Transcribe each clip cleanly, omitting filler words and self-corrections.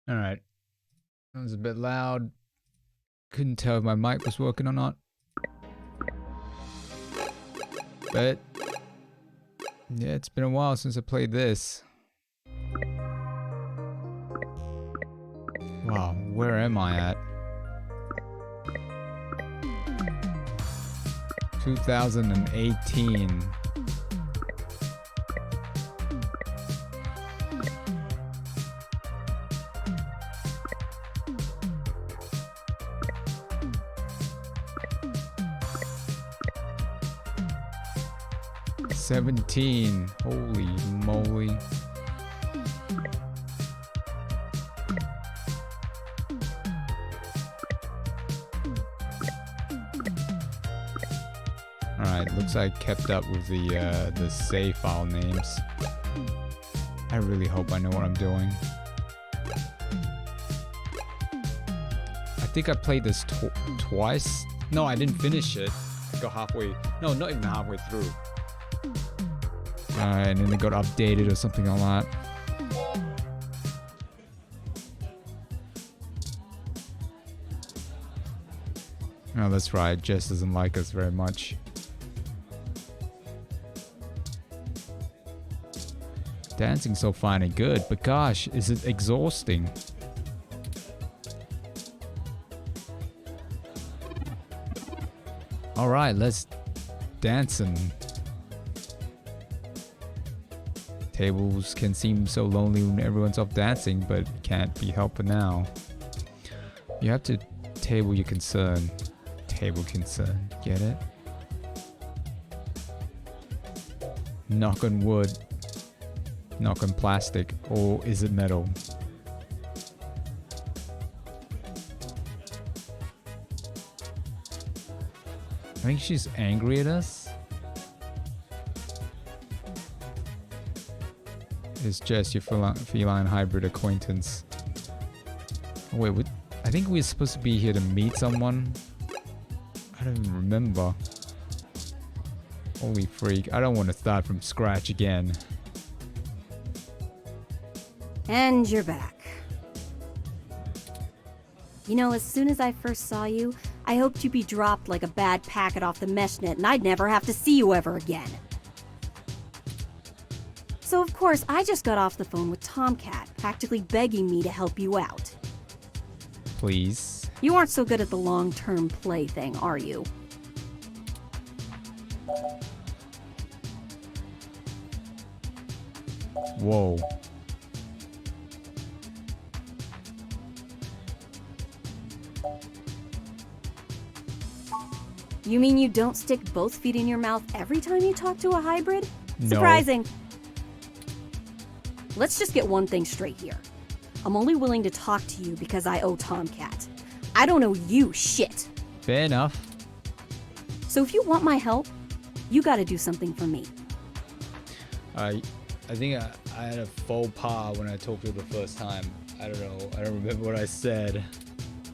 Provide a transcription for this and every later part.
Alright. That was a bit loud. Couldn't tell if my mic was working or not. But yeah, it's been a while since I played this. Wow, where am I at? 2018. '17. Holy moly. Alright, looks like I kept up with the save file names. I really hope I know what I'm doing. I think I played this twice. No, I didn't finish it. I got halfway. No, not even halfway through. And then it got updated or something like that. Oh, that's right. Jess doesn't like us very much. Dancing's so fine and good, but gosh, is it exhausting? Alright, let's dance and... Tables can seem so lonely when everyone's off dancing, but can't be helped now. You have to table your concern. Table concern, get it? Knock on wood. Knock on plastic, or is it metal? I think she's angry at us. It's just your feline hybrid acquaintance. Oh, wait, I think we're supposed to be here to meet someone. I don't even remember. Holy freak, I don't want to start from scratch again. And you're back. You know, as soon as I first saw you, I hoped you'd be dropped like a bad packet off the mesh net and I'd never have to see you ever again. So of course, I just got off the phone with Tomcat, practically begging me to help you out. Please. You aren't so good at the long-term play thing, are you? Whoa. You mean you don't stick both feet in your mouth every time you talk to a hybrid? No. Surprising. Let's just get one thing straight here. I'm only willing to talk to you because I owe Tomcat. I don't owe you shit. Fair enough. So if you want my help, you gotta do something for me. I think I had a faux pas when I talked to her the first time. I don't know. I don't remember what I said.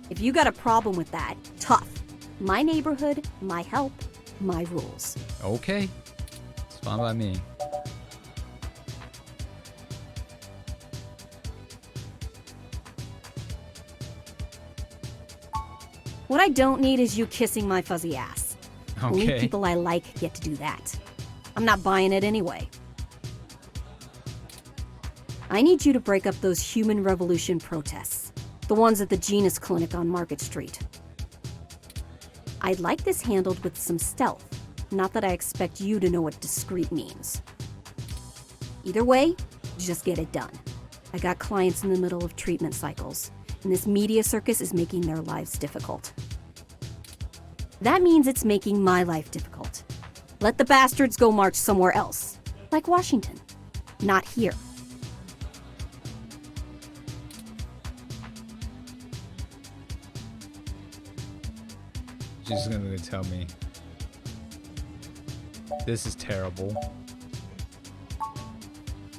If you got a problem with that, tough. My neighborhood, my help, my rules. Okay. It's fine by me. What I don't need is you kissing my fuzzy ass. Only Okay. people I like get to do that. I'm not buying it anyway. I need you to break up those human revolution protests. The ones at the Genus Clinic on Market Street. I'd like this handled with some stealth. Not that I expect you to know what discreet means. Either way, just get it done. I got clients in the middle of treatment cycles, and this media circus is making their lives difficult. That means it's making my life difficult. Let the bastards go march somewhere else, like Washington. Not here. She's gonna tell me. This is terrible.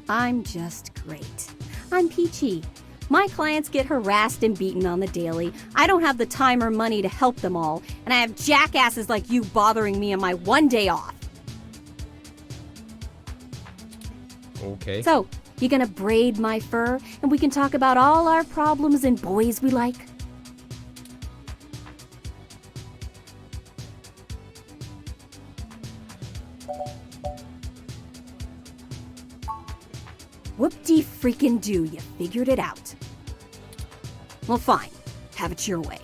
I'm just great. I'm peachy. My clients get harassed and beaten on the daily. I don't have the time or money to help them all, and I have jackasses like you bothering me on my one day off. Okay. So, You gonna braid my fur and we can talk about all our problems and boys we like? Whoop-de-freaking-do, you figured it out. Well, fine. Have it your way.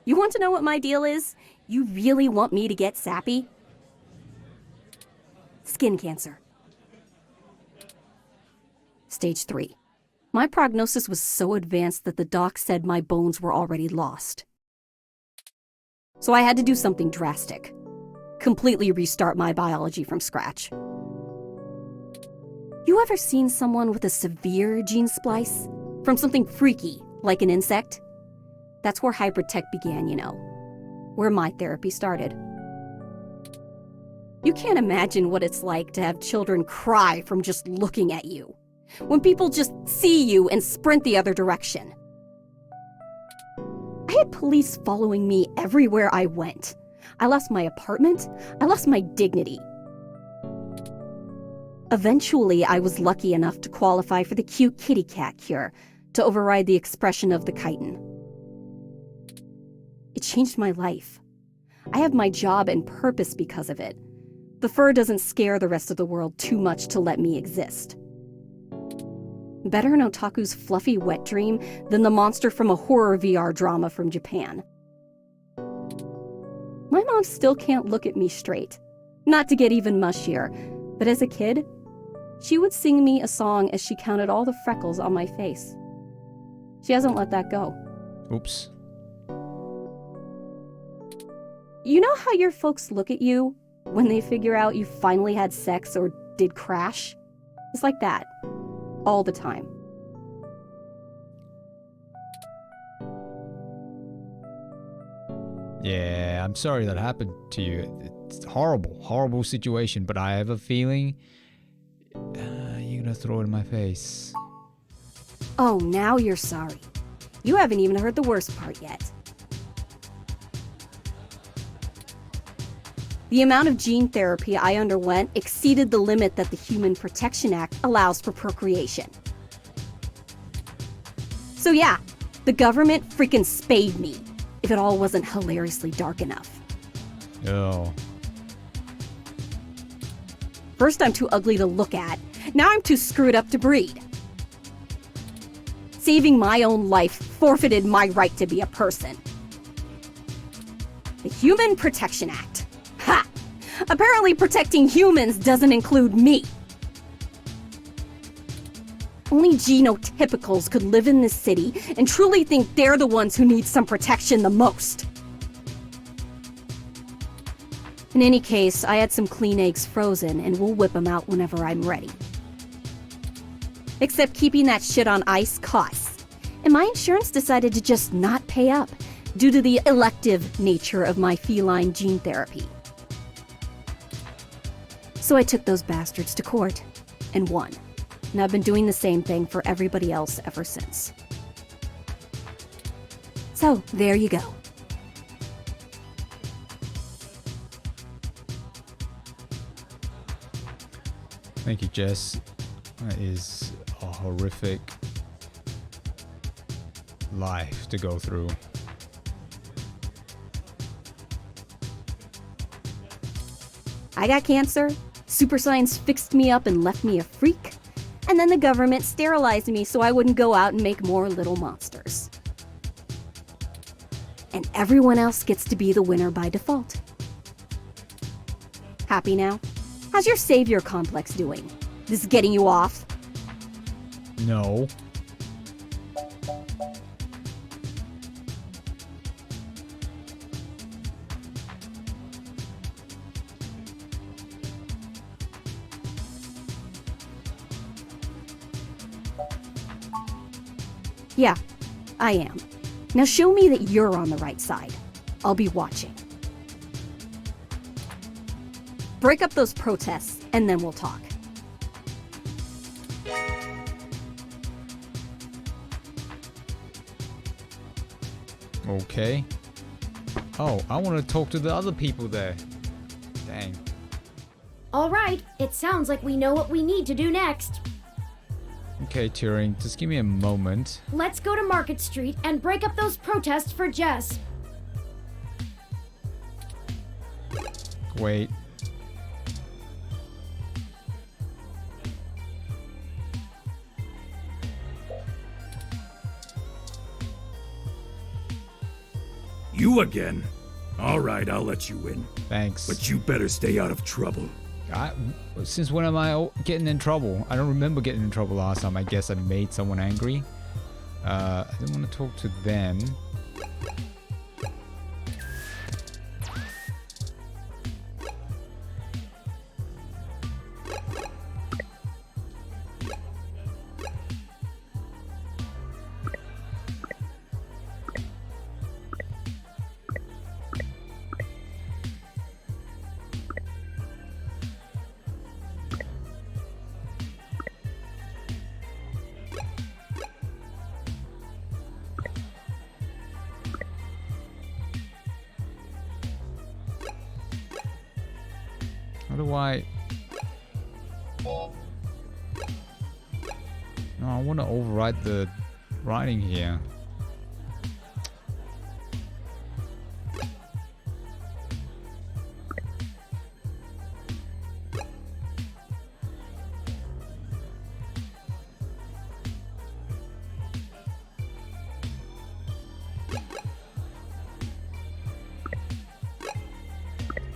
You want to know what my deal is? You really want me to get sappy? Skin cancer. Stage 3. My prognosis was so advanced that the doc said my bones were already lost. So I had to do something drastic. Completely restart my biology from scratch. You ever seen someone with a severe gene splice? From something freaky, like an insect? That's where hybrid tech began, you know. Where my therapy started. You can't imagine what it's like to have children cry from just looking at you. When people just see you and sprint the other direction. I had police following me everywhere I went. I lost my apartment. I lost my dignity. Eventually, I was lucky enough to qualify for the cute kitty cat cure to override the expression of the chitin. It changed my life. I have my job and purpose because of it. The fur doesn't scare the rest of the world too much to let me exist. Better an otaku's fluffy wet dream than the monster from a horror VR drama from Japan. My mom still can't look at me straight. Not to get even mushier, but as a kid, she would sing me a song as she counted all the freckles on my face. She hasn't let that go. Oops. You know how your folks look at you when they figure out you finally had sex or did crash? It's like that. All the time. Yeah, I'm sorry that happened to you. It's a horrible, horrible situation, but I have a feeling you're gonna throw it in my face. Oh, now you're sorry. You haven't even heard the worst part yet. The amount of gene therapy I underwent exceeded the limit that the Human Protection Act allows for procreation. So yeah, the government freaking spayed me, if it all wasn't hilariously dark enough. Oh. First I'm too ugly to look at, now I'm too screwed up to breed. Saving my own life forfeited my right to be a person. The Human Protection Act. Ha! Apparently protecting humans doesn't include me. Only genotypicals could live in this city and truly think they're the ones who need some protection the most. In any case, I had some clean eggs frozen and we'll whip them out whenever I'm ready. Except keeping that shit on ice costs. And my insurance decided to just not pay up due to the elective nature of my feline gene therapy. So I took those bastards to court and won. And I've been doing the same thing for everybody else ever since. So, there you go. Thank you, Jess. That is a horrific life to go through. I got cancer, super science fixed me up and left me a freak, and then the government sterilized me so I wouldn't go out and make more little monsters. And everyone else gets to be the winner by default. Happy now? How's your savior complex doing? This is getting you off? No. Yeah, I am. Now show me that you're on the right side. I'll be watching. Break up those protests, and then we'll talk. Okay. Oh, I want to talk to the other people there. Dang. All right, it sounds like we know what we need to do next. Okay, Turing, just give me a moment. Let's go to Market Street and break up those protests for Jess. Wait. You again? All right, I'll let you in. Thanks. But you better stay out of trouble. Since when am I getting in trouble? I don't remember getting in trouble last time. I guess I made someone angry. I didn't want to talk to them. How do I... No, I want to override the writing here.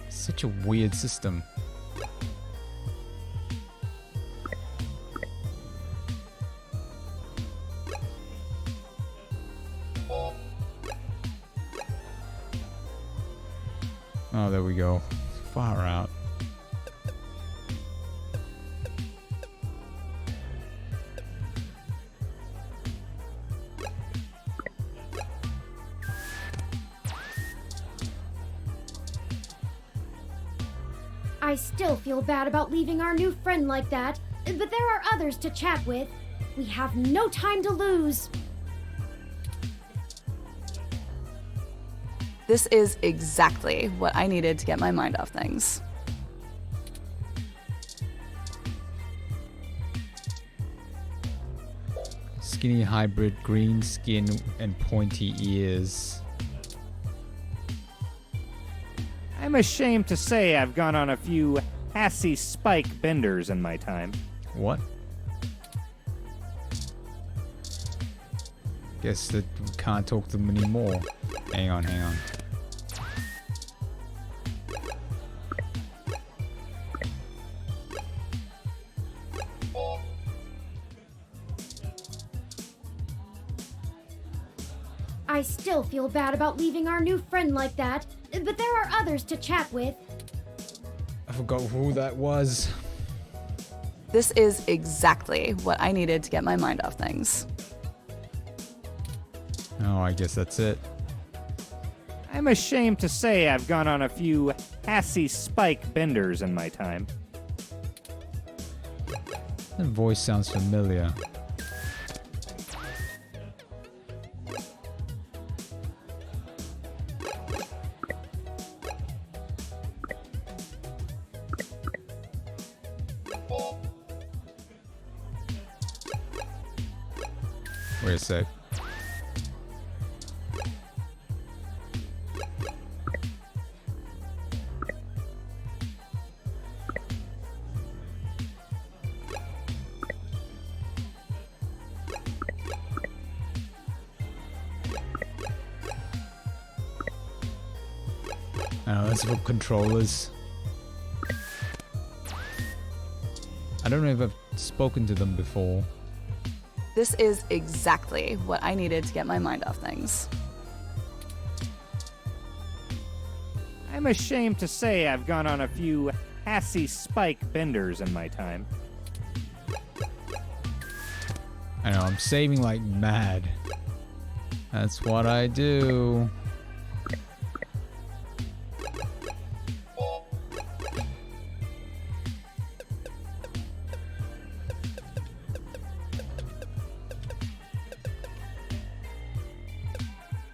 Such a weird system. Oh, there we go. Far out. I still feel bad about leaving our new friend like that, but there are others to chat with. We have no time to lose. This is exactly what I needed to get my mind off things. Skinny hybrid, green skin and pointy ears. I'm ashamed to say I've gone on a few assy spike benders in my time. What? Guess that we can't talk to them anymore. Hang on, hang on. I still feel bad about leaving our new friend like that, but there are others to chat with. I forgot who that was. This is exactly what I needed to get my mind off things. Oh, I guess that's it. I'm ashamed to say I've gone on a few assy spike benders in my time. That voice sounds familiar. Wait a sec. Oh, that's for controllers. I don't know if I've spoken to them before. This is exactly what I needed to get my mind off things. I'm ashamed to say I've gone on a few assy spike benders in my time. I know, I'm saving like mad. That's what I do.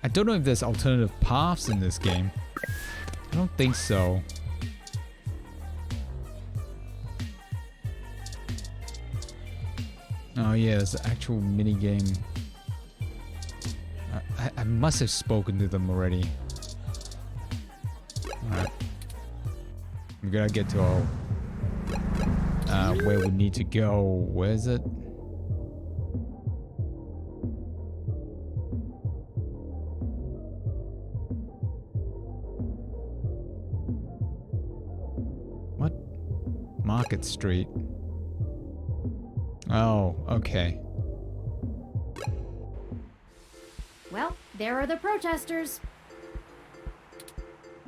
I don't know if there's alternative paths in this game. I don't think so. Oh yeah, there's an actual mini game. I must have spoken to them already. Alright. We gotta get to our where we need to go. Where is it? What? Market Street. Oh, okay. Well, there are the protesters.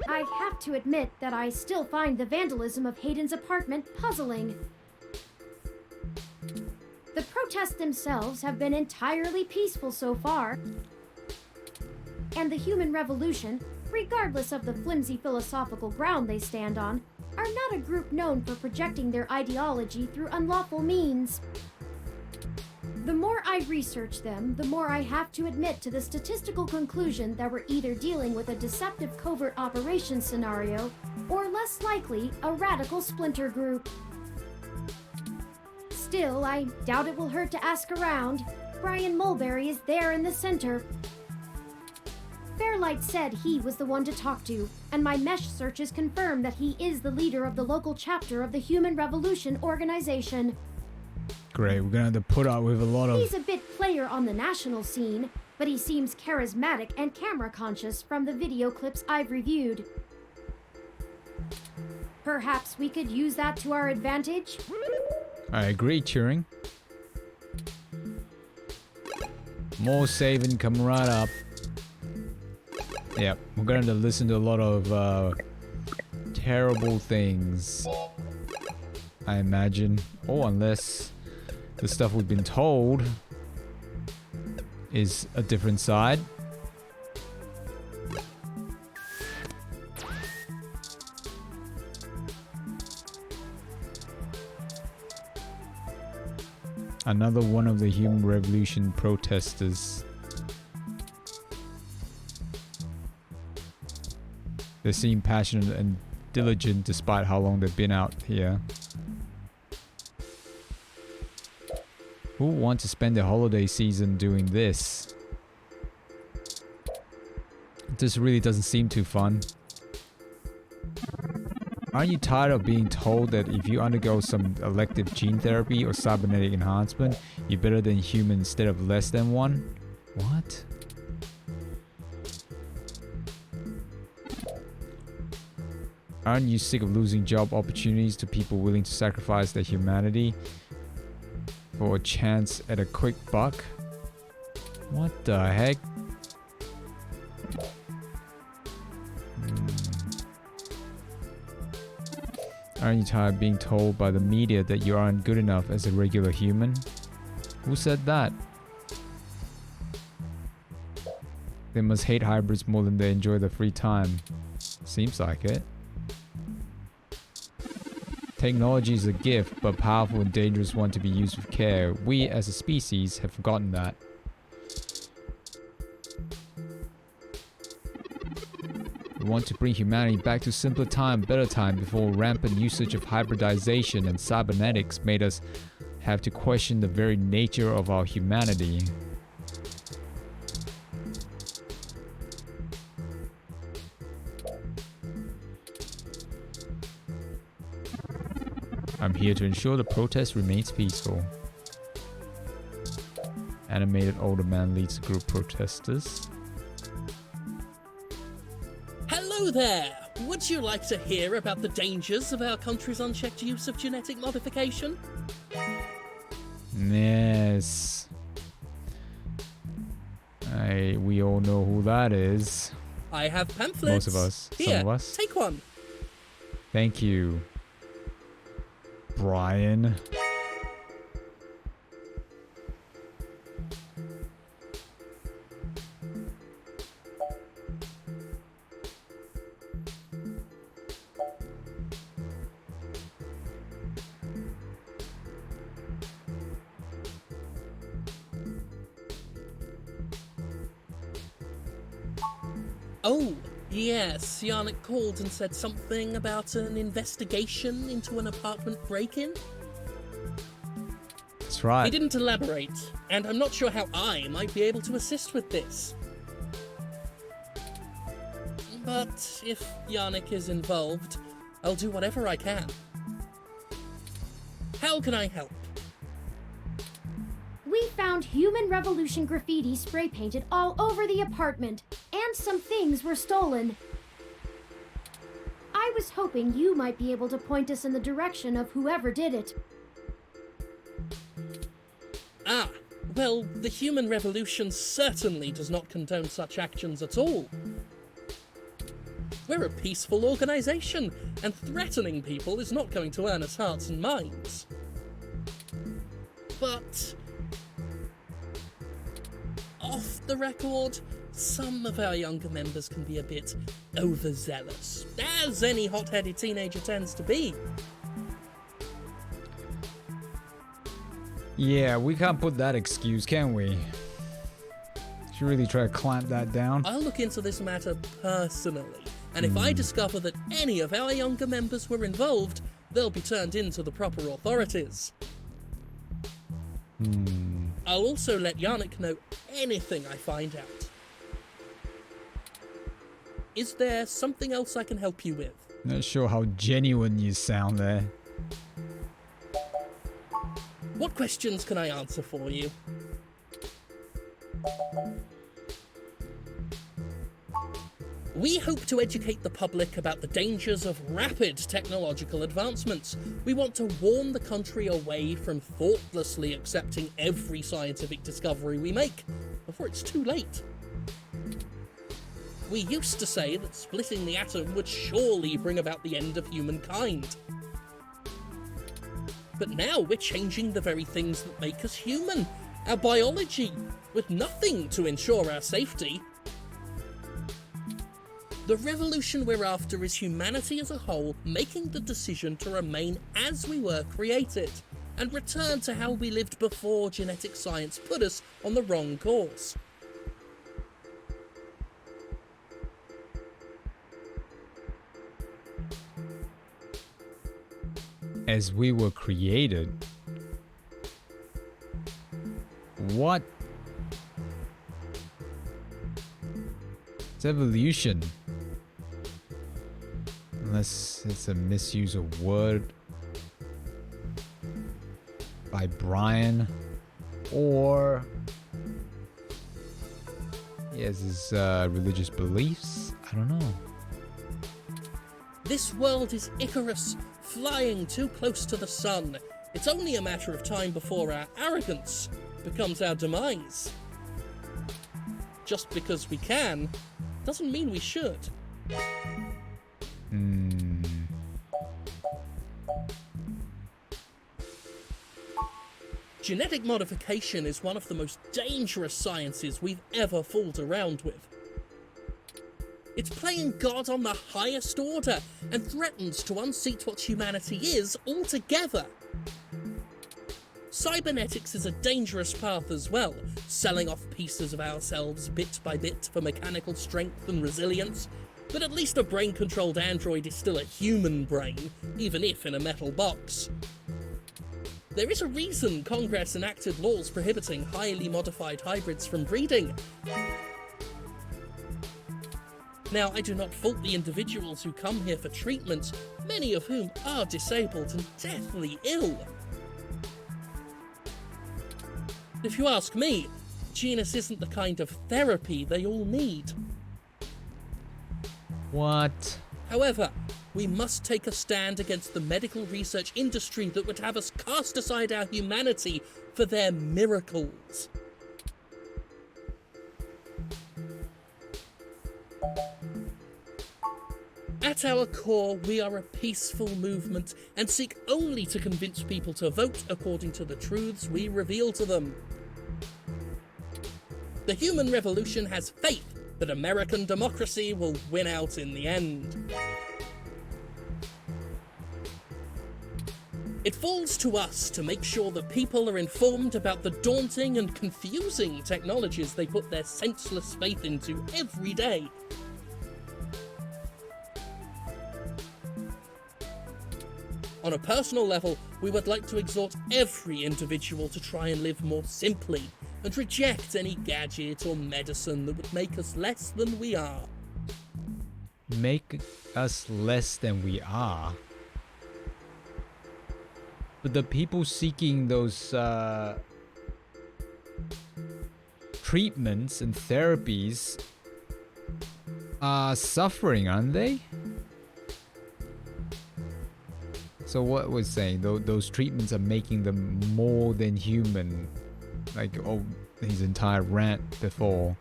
I have to admit that I still find the vandalism of Hayden's apartment puzzling. The protests themselves have been entirely peaceful so far, and the human revolution, regardless of the flimsy philosophical ground they stand on, are not a group known for projecting their ideology through unlawful means. The more I research them, the more I have to admit to the statistical conclusion that we're either dealing with a deceptive covert operations scenario, or less likely, a radical splinter group. Still, I doubt it will hurt to ask around. Brian Mulberry is there in the center. Fairlight said he was the one to talk to, and my mesh searches confirm that he is the leader of the local chapter of the Human Revolution organization. Great, we're gonna have to put up with a lot of... He's a bit player on the national scene, but he seems charismatic and camera conscious from the video clips I've reviewed. Perhaps we could use that to our advantage? I agree, Turing. More saving coming right up. Yep, we're going to listen to a lot of terrible things, I imagine. Or unless the stuff we've been told is a different side. Another one of the Human Revolution protesters. They seem passionate and diligent despite how long they've been out here. Who would want to spend their holiday season doing this? This really doesn't seem too fun. Aren't you tired of being told that if you undergo some elective gene therapy or cybernetic enhancement, you're better than human instead of less than one? What? Aren't you sick of losing job opportunities to people willing to sacrifice their humanity for a chance at a quick buck? What the heck? Aren't you tired of being told by the media that you aren't good enough as a regular human? Who said that? They must hate hybrids more than they enjoy their free time. Seems like it. Technology is a gift, but powerful and dangerous one to be used with care. We as a species have forgotten that. We want to bring humanity back to simpler time, better time, before rampant usage of hybridization and cybernetics made us have to question the very nature of our humanity. I'm here to ensure the protest remains peaceful. Animated older man leads a group of protesters. Hello there! Would you like to hear about the dangers of our country's unchecked use of genetic modification? Yes. We all know who that is. I have pamphlets. Most of us. Here, some of us. take one. Thank you, Brian. Oh, yes, Yannick called and said something about an investigation into an apartment break-in. That's right. He didn't elaborate, and I'm not sure how I might be able to assist with this. But if Yannick is involved, I'll do whatever I can. How can I help? We found Human Revolution graffiti spray painted all over the apartment, and some things were stolen. I was hoping you might be able to point us in the direction of whoever did it. Ah, well, the Human Revolution certainly does not condone such actions at all. We're a peaceful organization, and threatening people is not going to earn us hearts and minds. But off the record, some of our younger members can be a bit overzealous, as any hot-headed teenager tends to be. Yeah, we can't put that excuse, can we? Should really try to clamp that down. I'll look into this matter personally, and if I discover that any of our younger members were involved, they'll be turned in to the proper authorities. I'll also let Yannick know anything I find out. Is there something else I can help you with? Not sure how genuine you sound there. What questions can I answer for you? We hope to educate the public about the dangers of rapid technological advancements. We want to warn the country away from thoughtlessly accepting every scientific discovery we make before it's too late. We used to say that splitting the atom would surely bring about the end of humankind. But now we're changing the very things that make us human, our biology, with nothing to ensure our safety. The revolution we're after is humanity as a whole making the decision to remain as we were created, and return to how we lived before genetic science put us on the wrong course. As we were created. What? It's evolution. Unless it's a misuse of word by Brian, or he has his religious beliefs. I don't know. This world is Icarus, flying too close to the sun. It's only a matter of time before our arrogance becomes our demise. Just because we can, doesn't mean we should. Genetic modification is one of the most dangerous sciences we've ever fooled around with. It's playing God on the highest order and threatens to unseat what humanity is altogether. Cybernetics is a dangerous path as well, selling off pieces of ourselves bit by bit for mechanical strength and resilience, but at least a brain-controlled android is still a human brain, even if in a metal box. There is a reason Congress enacted laws prohibiting highly modified hybrids from breeding. Now, I do not fault the individuals who come here for treatment, many of whom are disabled and deathly ill. If you ask me, genus isn't the kind of therapy they all need. What? However, we must take a stand against the medical research industry that would have us cast aside our humanity for their miracles. At our core, we are a peaceful movement and seek only to convince people to vote according to the truths we reveal to them. The Human Revolution has faith that American democracy will win out in the end. It falls to us to make sure that people are informed about the daunting and confusing technologies they put their senseless faith into every day. On a personal level, we would like to exhort every individual to try and live more simply, and reject any gadget or medicine that would make us less than we are. Make us less than we are? But the people seeking those treatments and therapies are suffering, aren't they? So what was saying, those treatments are making them more than human, like his entire rant before.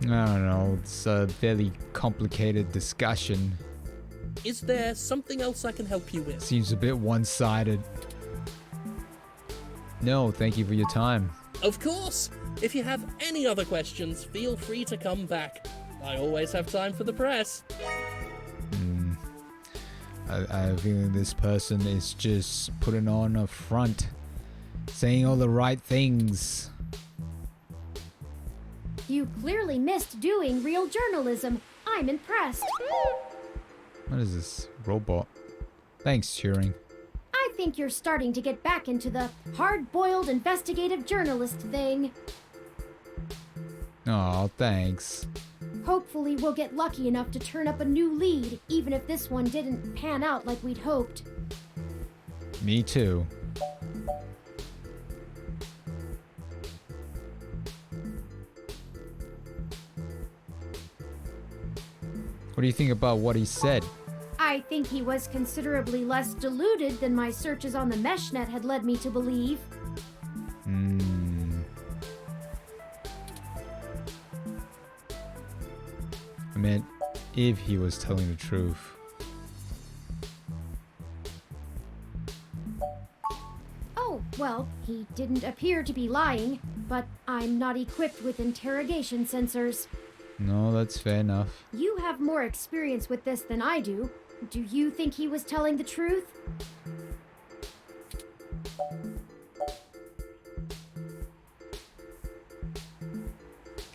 I don't know, it's a fairly complicated discussion. Is there something else I can help you with? Seems a bit one-sided. No, thank you for your time. Of course! If you have any other questions, feel free to come back. I always have time for the press. I have a feeling this person is just putting on a front, saying all the right things. You clearly missed doing real journalism. I'm impressed. What is this? Robot? Thanks, Turing. I think you're starting to get back into the hard-boiled investigative journalist thing. Aw, thanks. Hopefully we'll get lucky enough to turn up a new lead, even if this one didn't pan out like we'd hoped. Me too. What do you think about what he said? I think he was considerably less deluded than my searches on the meshnet had led me to believe. I meant, if he was telling the truth. Oh, well, he didn't appear to be lying, but I'm not equipped with interrogation sensors. No, that's fair enough. You have more experience with this than I do. Do you think he was telling the truth?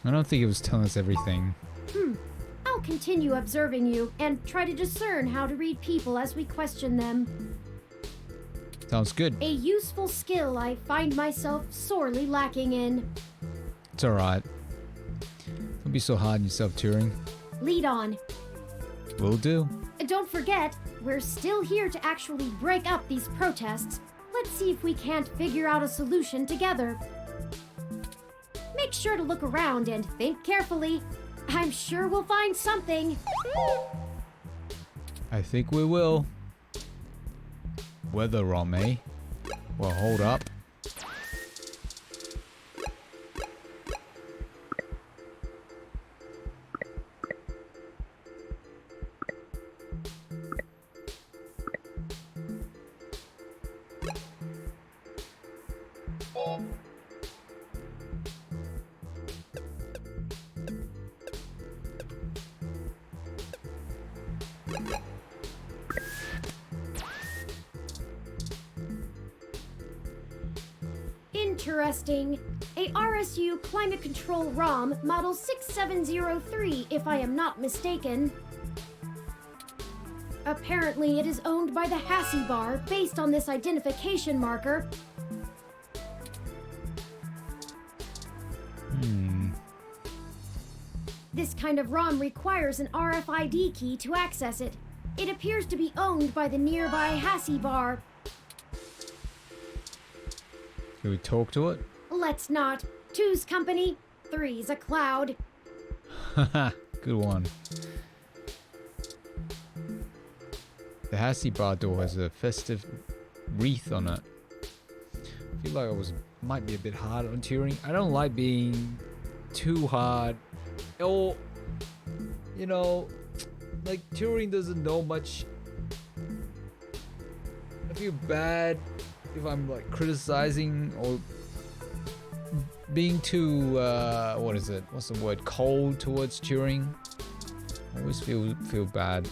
I don't think he was telling us everything. I'll continue observing you and try to discern how to read people as we question them. Sounds good. A useful skill I find myself sorely lacking in. It's alright. Don't be so hard on yourself, Turing. Lead on. Will do. Don't forget, we're still here to actually break up these protests. Let's see if we can't figure out a solution together. Make sure to look around and think carefully. I'm sure we'll find something. I think we will. Weather rom, eh? Well, hold up. Interesting. A RSU Climate Control ROM, model 6703, if I am not mistaken. Apparently, it is owned by the Hassie Bar, based on this identification marker. This kind of ROM requires an RFID key to access it. It appears to be owned by the nearby Hassie Bar. Can we talk to it? Let's not. Two's company, three's a cloud. Haha, good one. The Hassie Bar door has a festive wreath on it. I feel like might be a bit hard on Turing. I don't like being too hard. Or, you know, like Turing doesn't know much. I feel bad if I'm like criticizing or being too what's the word, cold towards Turing. I always feel bad.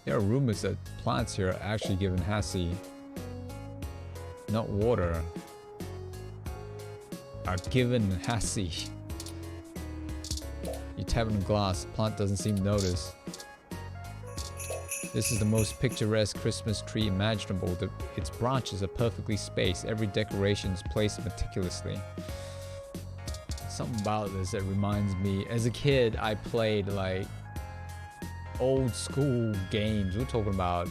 There are rumors that plants here are actually given Hassie not water. are given Hassie. You tap on the glass, the plant doesn't seem to notice. This is the most picturesque Christmas tree imaginable. Its branches are perfectly spaced. Every decoration is placed meticulously. Something about this that reminds me, as a kid, I played like old school games. We're talking about,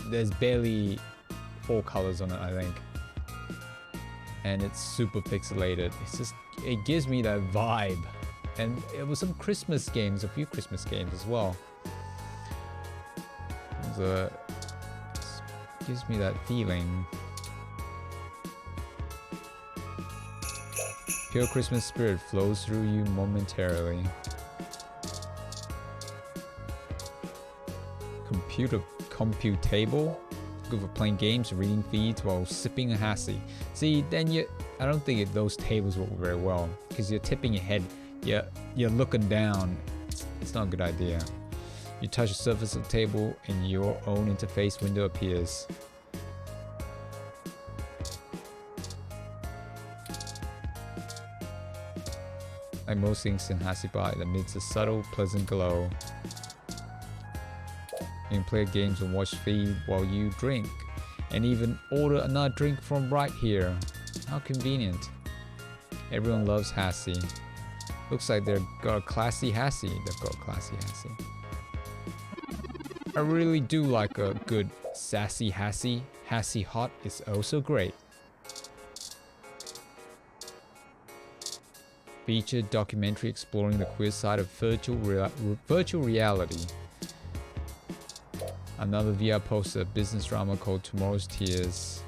there's barely 4 colors on it, I think. And it's super pixelated. It's just, it gives me that vibe. And it was some Christmas games, a few Christmas games as well. It gives me that feeling. Pure Christmas spirit flows through you momentarily. Computable? Good for playing games, reading feeds while sipping a Hassie. See, then I don't think those tables work very well because you're tipping your head. You're looking down. It's not a good idea. You touch the surface of the table and your own interface window appears. Like most things in Hassie Bar, it emits a subtle, pleasant glow. You can play games and watch feed while you drink, and even order another drink from right here. How convenient. Everyone loves Hassie. Looks like they've got a classy Hassie. I really do like a good sassy Hassie. Hassie hot is also great. Featured documentary exploring the queer side of virtual reality. Another VR poster, business drama called Tomorrow's Tears.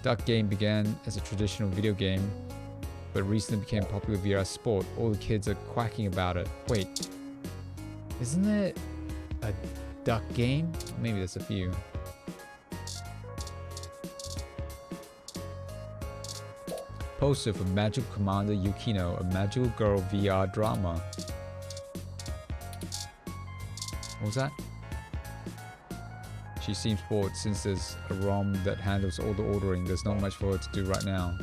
Duck Game began as a traditional video game, but recently became popular VR sport. All the kids are quacking about it. Wait, isn't it a duck game? Maybe there's a few. Poster for Magical Commander Yukino, a magical girl VR drama. What was that? She seems bored since there's a ROM that handles all the ordering. There's not much for her to do right now.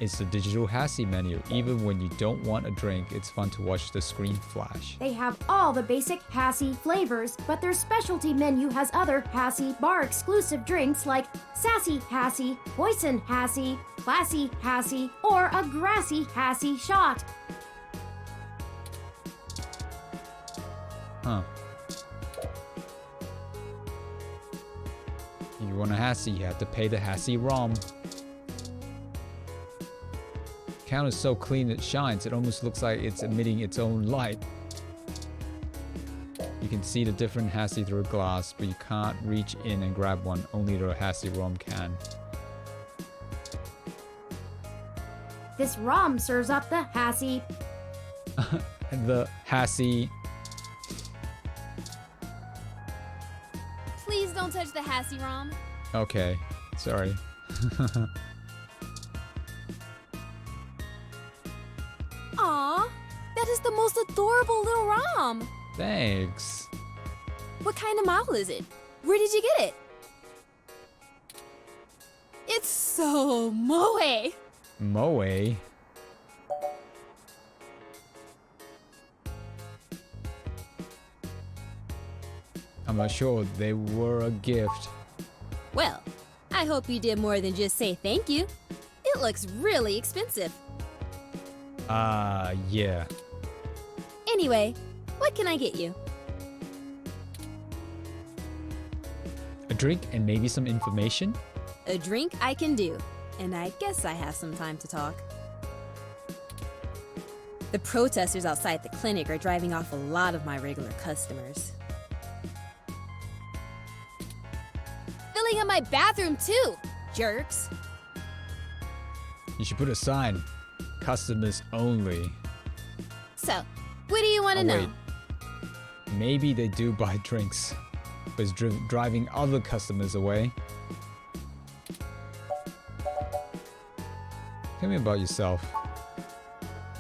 It's the digital Hassie menu. Even when you don't want a drink, it's fun to watch the screen flash. They have all the basic Hassie flavors, but their specialty menu has other Hassie bar exclusive drinks like Sassy Hassie, Poison Hassie, Classy Hassie, or a Grassy Hassie shot. Huh. If you want a Hassie, you have to pay the Hassie ROM. The counter is so clean it shines, it almost looks like it's emitting its own light. You can see the different Hassie through a glass, but you can't reach in and grab one, only the Hassie ROM can. This ROM serves up the Hassie. The Hassie. Please don't touch the Hassie ROM. Okay, sorry. Aw, that is the most adorable little ROM. Thanks. What kind of model is it? Where did you get it? It's so moe. Moe? I'm not sure they were a gift. Well, I hope you did more than just say thank you. It looks really expensive. Yeah. Anyway, what can I get you? A drink and maybe some information? A drink I can do, and I guess I have some time to talk. The protesters outside the clinic are driving off a lot of my regular customers. Filling up my bathroom too, jerks. You should put a sign. Customers only. So, what do you want to know? Wait. Maybe they do buy drinks, but it's driving other customers away. Tell me about yourself.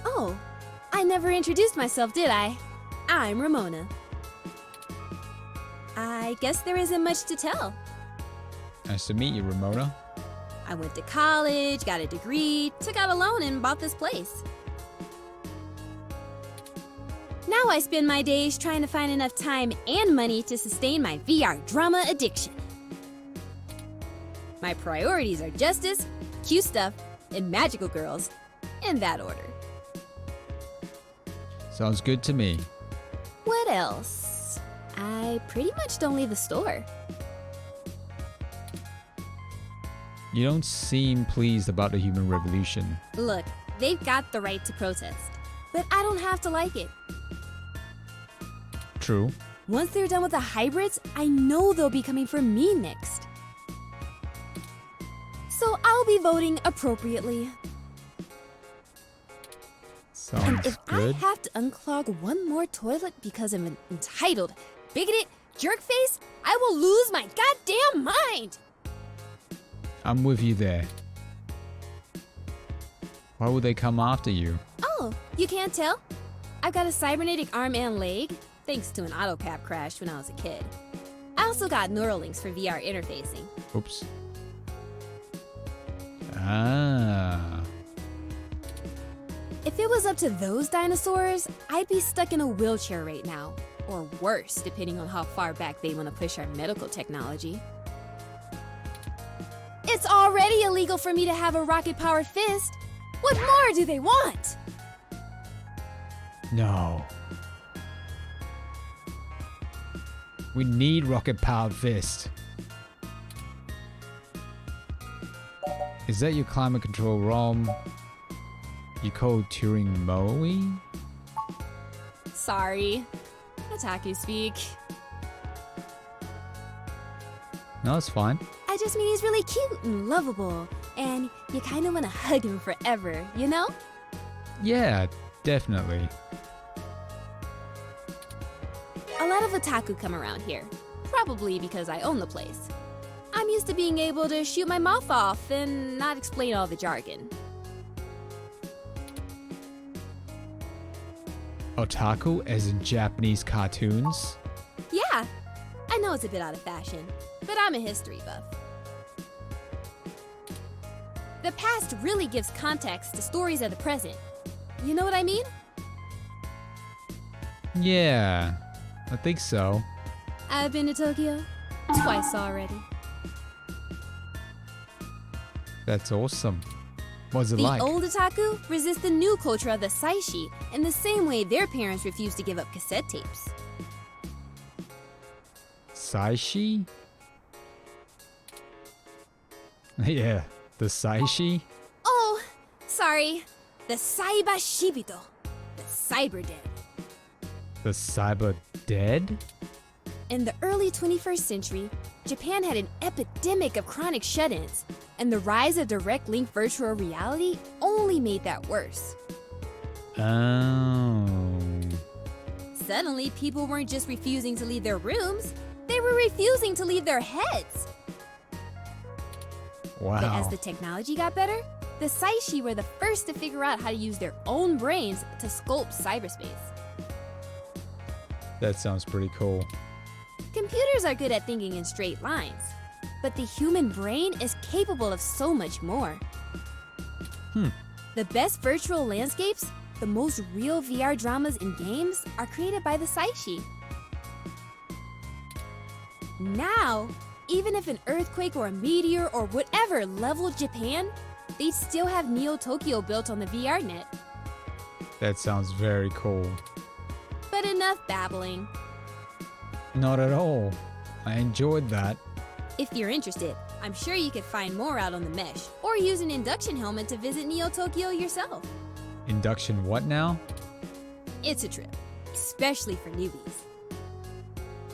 Oh, I never introduced myself, did I? I'm Ramona. I guess there isn't much to tell. Nice to meet you, Ramona. I went to college, got a degree, took out a loan, and bought this place. Now I spend my days trying to find enough time and money to sustain my VR drama addiction. My priorities are justice, cute stuff, and magical girls, in that order. Sounds good to me. What else? I pretty much don't leave the store. You don't seem pleased about the human revolution. Look, they've got the right to protest, but I don't have to like it. True. Once they're done with the hybrids, I know they'll be coming for me next. So I'll be voting appropriately. And Sounds if good. I have to unclog one more toilet because of an entitled, bigoted jerkface, I will lose my goddamn mind! I'm with you there. Why would they come after you? Oh, you can't tell? I've got a cybernetic arm and leg, thanks to an autocap crash when I was a kid. I also got neural links for VR interfacing. Oops. Ah. If it was up to those dinosaurs, I'd be stuck in a wheelchair right now. Or worse, depending on how far back they want to push our medical technology. It's already illegal for me to have a rocket-powered fist. What more do they want? No. We need rocket-powered fist. Is that your climate control ROM? You call Turing Moe? Sorry. Otaku speak. No, it's fine. I just mean he's really cute and lovable. And you kind of want to hug him forever, you know? Yeah, definitely. A lot of otaku come around here. Probably because I own the place. I'm used to being able to shoot my mouth off and not explain all the jargon. Otaku as in Japanese cartoons? Yeah, I know it's a bit out of fashion, but I'm a history buff. The past really gives context to stories of the present. You know what I mean? Yeah, I think so. I've been to Tokyo twice already. That's awesome. What's it The like? old otaku resist the new culture of the saishi in the same way their parents refused to give up cassette tapes. Saishi? Yeah, the Saishi? Oh, sorry. The Saiba Shibito. The cyber dead. The cyber dead? In the early 21st century, Japan had an epidemic of chronic shut-ins, and the rise of direct link virtual reality only made that worse. Oh. Suddenly, people weren't just refusing to leave their rooms, they were refusing to leave their heads. Wow. But as the technology got better, the Saishi were the first to figure out how to use their own brains to sculpt cyberspace. That sounds pretty cool. Computers are good at thinking in straight lines, but the human brain is capable of so much more. The best virtual landscapes, the most real VR dramas in games, are created by the Saishi. Now, even if an earthquake or a meteor or whatever leveled Japan, they'd still have Neo Tokyo built on the VR net. That sounds very cool. But enough babbling. Not at all. I enjoyed that. If you're interested, I'm sure you could find more out on the mesh, or use an induction helmet to visit Neo Tokyo yourself. Induction what now? It's a trip, especially for newbies.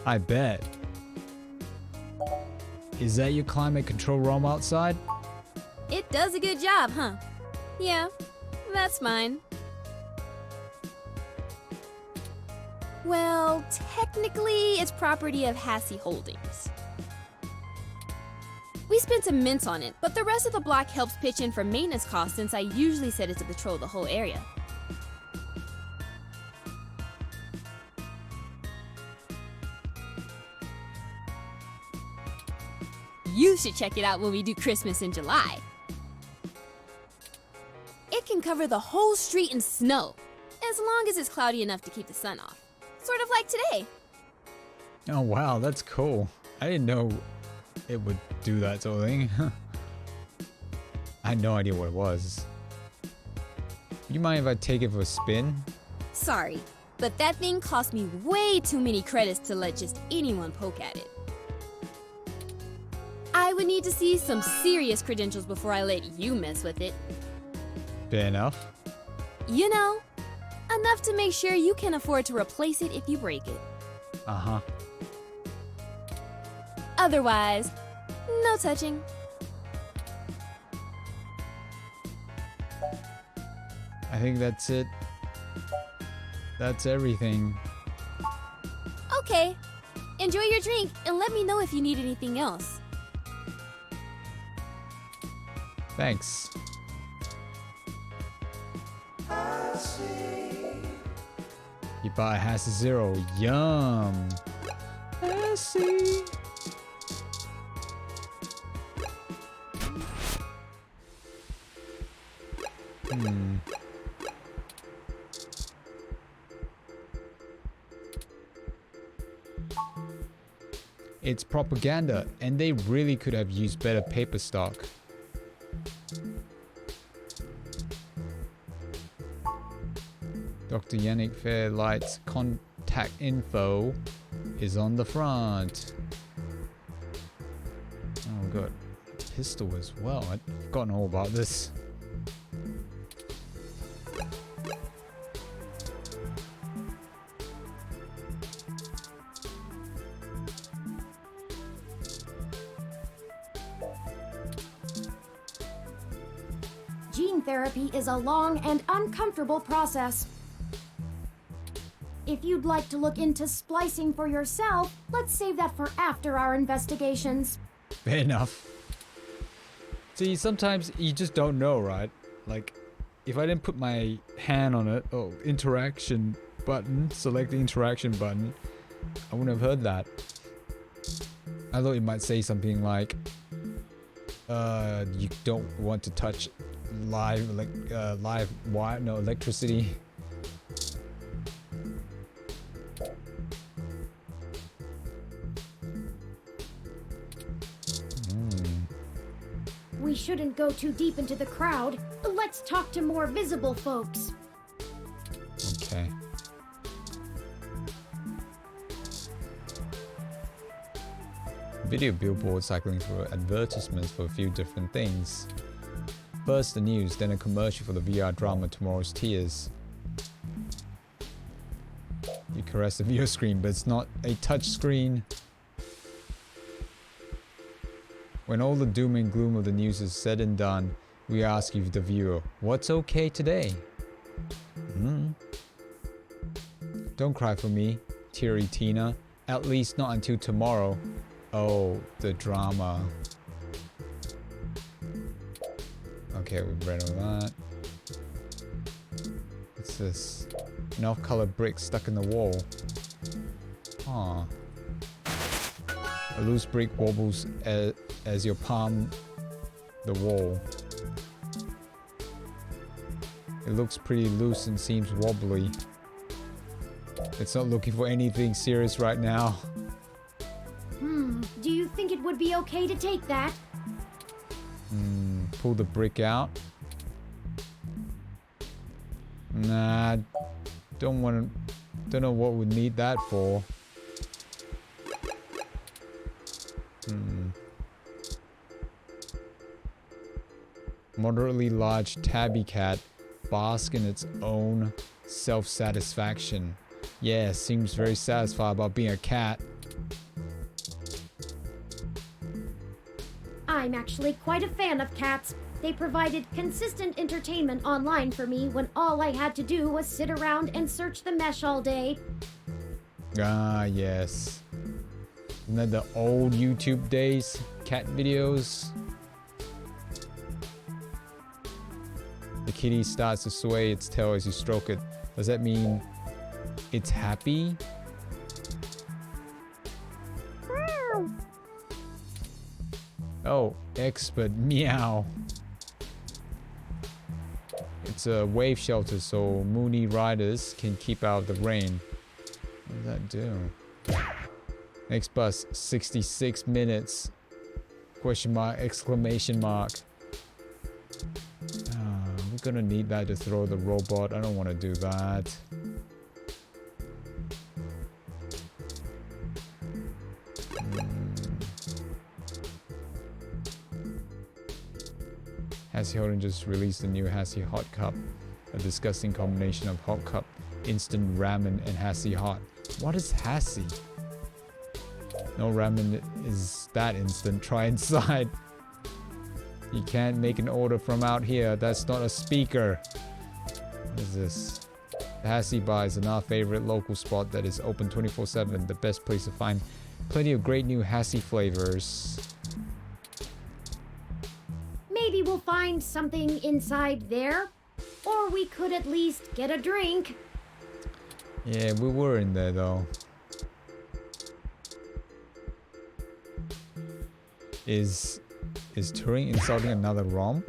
I bet. Is that your climate control ROM outside? It does a good job, huh? Yeah, that's mine. Well, technically, it's property of Hassie Holdings. We spent some mints on it, but the rest of the block helps pitch in for maintenance costs since I usually set it to patrol the whole area. you should check it out when we do Christmas in July. It can cover the whole street in snow, as long as it's cloudy enough to keep the sun off. Sort of like today. Oh wow, that's cool. I didn't know it would do that sort of thing. I had no idea what it was. You mind if I take it for a spin? Sorry, but that thing cost me way too many credits to let just anyone poke at it. I would need to see some serious credentials before I let you mess with it. Fair enough. You know, enough to make sure you can afford to replace it if you break it. Uh-huh. Otherwise, no touching. I think that's it. That's everything. Okay. Enjoy your drink and let me know if you need anything else. Thanks. You buy has a zero. Yum. I see. It's propaganda, and they really could have used better paper stock. Dr. Yannick Fairlight's contact info is on the front. Oh, we got a pistol as well. I'd forgotten all about this. Gene therapy is a long and uncomfortable process. If you'd like to look into splicing for yourself, let's save that for after our investigations. Fair enough. See, sometimes you just don't know, right? Like, if I didn't put my hand on it, interaction button, select the interaction button, I wouldn't have heard that. I thought it might say something like, you don't want to touch live wire, no, electricity. We shouldn't go too deep into the crowd. Let's talk to more visible folks. Okay. Video billboard cycling through advertisements for a few different things. First the news, then a commercial for the VR drama Tomorrow's Tears. You caress the video screen, but it's not a touch screen. When all the doom and gloom of the news is said and done, we ask you, the viewer, what's okay today? Don't cry for me, teary Tina. At least not until tomorrow. Oh, the drama. Okay, we've read all that. What's this? An off-color brick stuck in the wall. Aw. A loose brick wobbles as you palm the wall. It looks pretty loose and seems wobbly. It's not looking for anything serious right now. Do you think it would be okay to take that? Pull the brick out. Nah, don't know what we'd need that for. Moderately large tabby cat basks in its own self-satisfaction. Yeah, seems very satisfied about being a cat. I'm actually quite a fan of cats. They provided consistent entertainment online for me when all I had to do was sit around and search the mesh all day. Ah, yes. Isn't that the old YouTube days? Cat videos? The kitty starts to sway its tail as you stroke it. Does that mean it's happy? Oh, expert meow. It's a wave shelter so Mooney riders can keep out the rain. What does that do? Next bus, 66 minutes. Question mark, exclamation mark. We're gonna need that to throw the robot. I don't want to do that. Hassie Holden just released the new Hassie Hot Cup, a disgusting combination of Hot Cup, instant ramen, and Hassie Hot. What is Hassie? No ramen is that instant. Try inside. You can't make an order from out here. That's not a speaker. What is this? The Hassie Bar is our favorite local spot that is open 24/7. The best place to find plenty of great new Hassie flavors. Maybe we'll find something inside there. Or we could at least get a drink. Yeah, we were in there though. Is Turing insulting another ROM?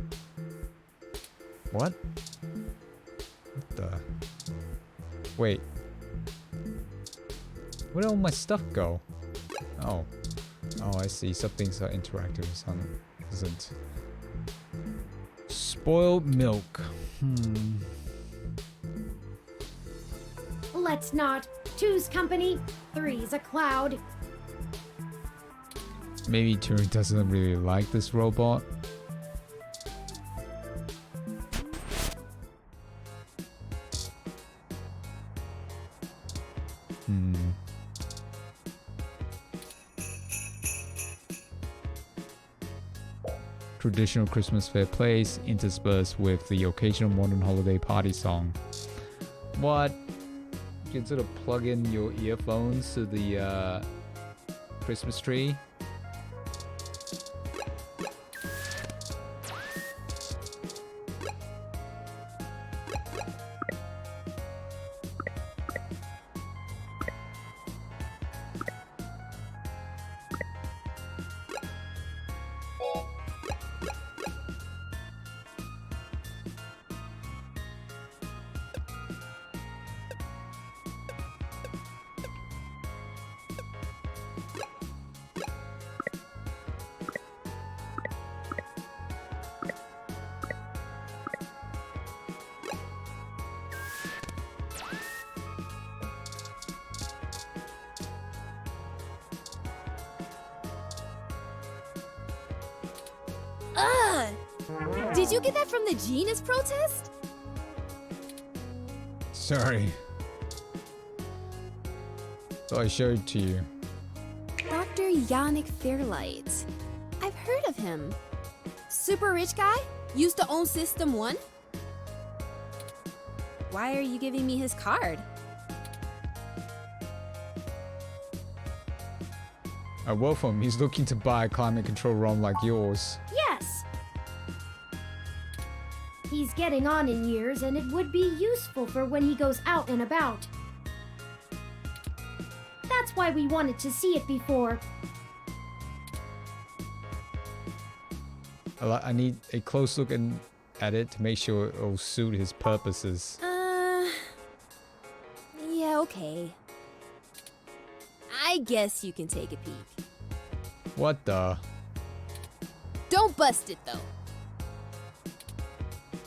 What? What the? Wait. Where did all my stuff go? Oh. Oh, I see. Some things are interactive, some isn't. Spoiled milk. Let's not. Two's company, three's a cloud. Maybe Turing doesn't really like this robot. Traditional Christmas fair plays interspersed with the occasional modern holiday party song. What? You can sort of plug in your earphones to the Christmas tree. Ugh! Did you get that from the Genus protest? Sorry. Thought I showed it to you. Dr. Yannick Fairlight. I've heard of him. Super rich guy? Used to own System 1? Why are you giving me his card? I work for him. He's looking to buy a climate control ROM like yours. Yes! He's getting on in years, and it would be useful for when he goes out and about. That's why we wanted to see it before. I need a close look at it to make sure it'll suit his purposes. Yeah, okay. I guess you can take a peek. What the? Don't bust it, though.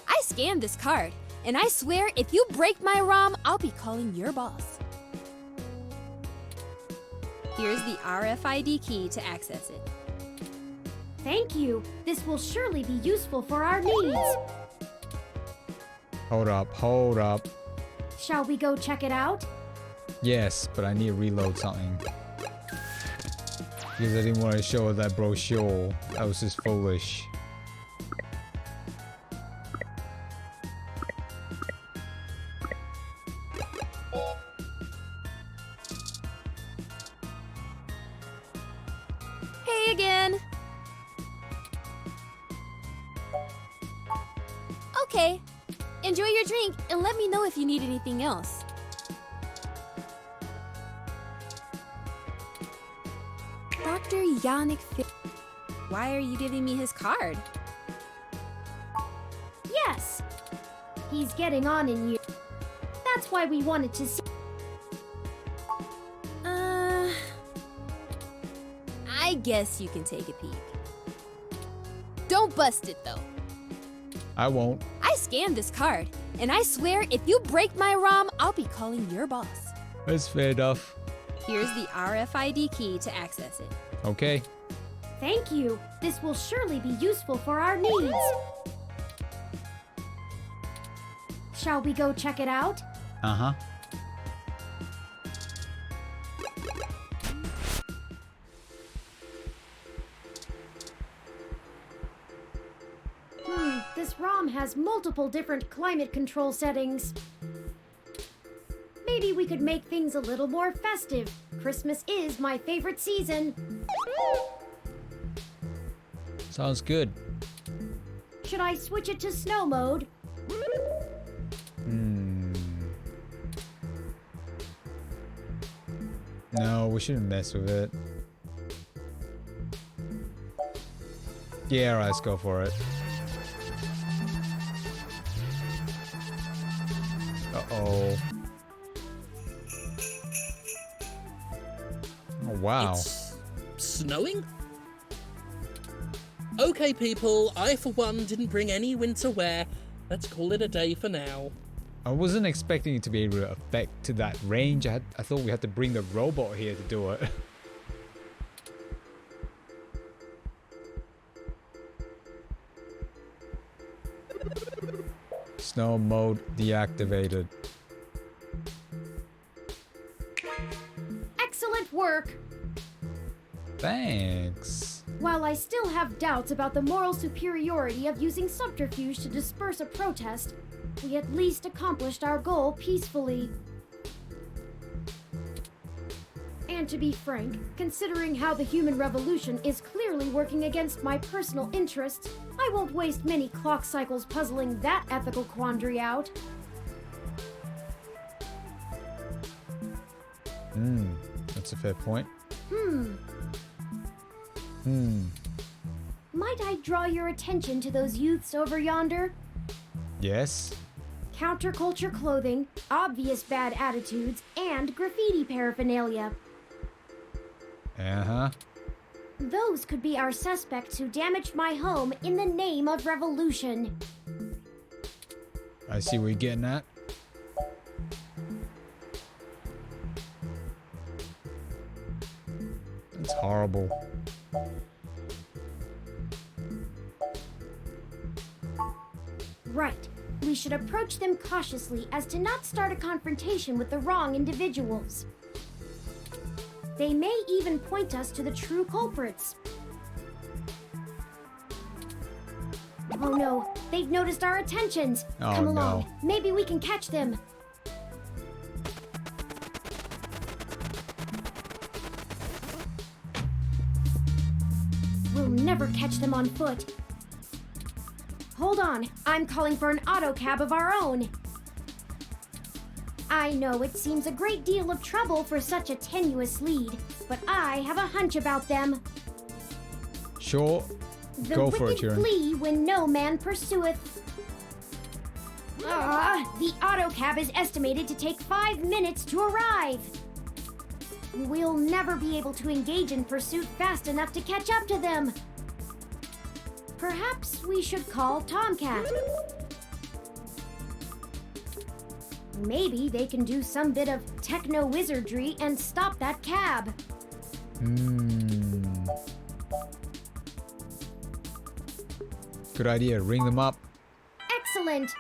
I scanned this card, and I swear if you break my ROM, I'll be calling your boss. Here's the RFID key to access it. Thank you. This will surely be useful for our needs. Hold up, hold up. Shall we go check it out? Yes, but I need to reload something. Because I didn't want to show her that brochure. That was just foolish. Hey again! Okay, enjoy your drink and let me know if you need anything else. Dr. Yannick Why are you giving me his card? Yes! He's getting on in you. That's why we wanted to see. I guess you can take a peek. Don't bust it though. I won't. I scanned this card, and I swear if you break my ROM, I'll be calling your boss. That's fair enough. Here's the RFID key to access it. Okay. Thank you. This will surely be useful for our needs. Shall we go check it out? Uh-huh. This ROM has multiple different climate control settings. Maybe we could make things a little more festive. Christmas is my favorite season. Sounds good. Should I switch it to snow mode? No, we shouldn't mess with it. Yeah, alright, let's go for it. Uh-oh. Oh, wow. It's snowing? Okay, people, I for one didn't bring any winter wear. Let's call it a day for now. I wasn't expecting it to be able to affect to that range. I thought we had to bring the robot here to do it. Snow mode deactivated. Excellent work! Thanks. While I still have doubts about the moral superiority of using subterfuge to disperse a protest, we at least accomplished our goal peacefully. And to be frank, considering how the human revolution is clearly working against my personal interests, I won't waste many clock cycles puzzling that ethical quandary out. That's a fair point. Might I draw your attention to those youths over yonder? Yes? Counterculture clothing, obvious bad attitudes, and graffiti paraphernalia. Uh-huh. Those could be our suspects who damaged my home in the name of revolution. I see what you're getting at. That's horrible. Right. We should approach them cautiously as to not start a confrontation with the wrong individuals. They may even point us to the true culprits. Oh no, they've noticed our attentions. Oh, Come along, no. maybe we can catch them. We'll never catch them on foot. Hold on, I'm calling for an auto cab of our own. I know it seems a great deal of trouble for such a tenuous lead, but I have a hunch about them. Sure. The Go for it, wicked Jiren. flee when no man pursueth. The auto cab is estimated to take 5 minutes to arrive. We'll never be able to engage in pursuit fast enough to catch up to them. Perhaps we should call Tomcat. Maybe they can do some bit of techno-wizardry and stop that cab. Good idea. Ring them up. Excellent!